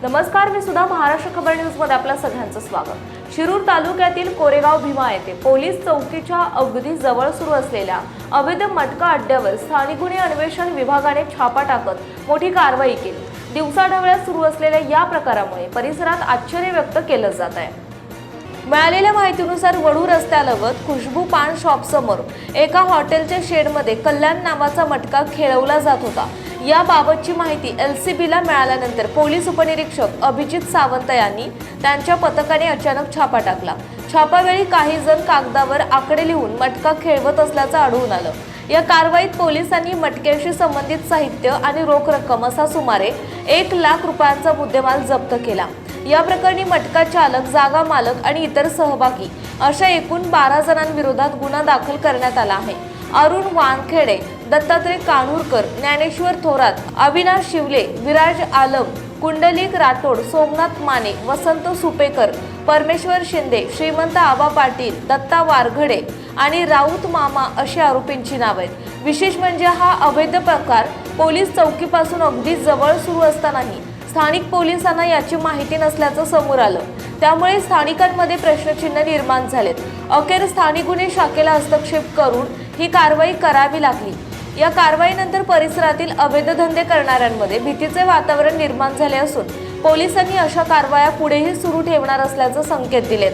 नमस्कार, मी सुद्धा महाराष्ट्र खबर न्यूज मध्ये आपल्या सगळ्यांचं स्वागत। शिरूर तालुक्यातील कोरेगाव भीमा येथे पोलीस चौकीच्या अगदी जवळ सुरू असलेल्या अवैध मटका अड्ड्यावर स्थानिक गुन्हे अन्वेषण विभागाने छापा टाकत मोठी कारवाई केली। दिवसाढवळ्यात सुरू असलेल्या या प्रकारामुळे परिसरात आश्चर्य व्यक्त केलं जात आहे। मिळालेल्या माहितीनुसार वडू रस्त्यालगत खुशबू पान शॉप समोर एका हॉटेलच्या शेडमध्ये कल्याण नावाचा मटका खेळवला जात होता। याबाबतची माहिती LCBला मिळाल्यानंतर पोलीस उपनिरीक्षक अभिजित सावंत यांनी त्यांच्या पथकाने अचानक छापा टाकला। छापावेळी काही जण कागदावर आकडे लिहून मटका खेळवत असल्याचं आढळून आलं। या कारवाईत पोलिसांनी मटक्याशी संबंधित साहित्य आणि रोख रक्कम असा सुमारे 1 लाख रुपयांचा मुद्देमाल जप्त केला। या प्रकरणी मटका चालक, जागा मालक आणि इतर सहभागी अशा एकूण 12 जणांविरोधात गुन्हा दाखल करण्यात आला आहे। अरुण वानखेडे, दत्तात्रय कान्हूरकर, ज्ञानेश्वर थोरात, अविनाश शिवले, विराज आलम, कुंडलिक राठोड, सोमनाथ माने, वसंत सुपेकर, परमेश्वर शिंदे, श्रीमंत आबा पाटील, दत्ता वारघडे आणि राऊत मामा अशी आरोपींची नावे आहेत। विशेष म्हणजे हा अवैध प्रकार पोलीस चौकीपासून अगदी जवळ सुरू असतानाही स्थानिक पोलिसांना याची माहिती नसल्याचं समोर आलं। त्यामुळे स्थानिकांमध्ये प्रश्नचिन्ह निर्माण झालेत। अखेर स्थानिक गुन्हे शाखेला हस्तक्षेप करून ही कारवाई करावी लागली। या कारवाईनंतर परिसरातील अवैध धंदे करणाऱ्यांमध्ये भीतीचे वातावरण निर्माण झाले असून पोलिसांनी अशा कारवाया पुढेही सुरू ठेवणार असल्याचे संकेत दिलेत।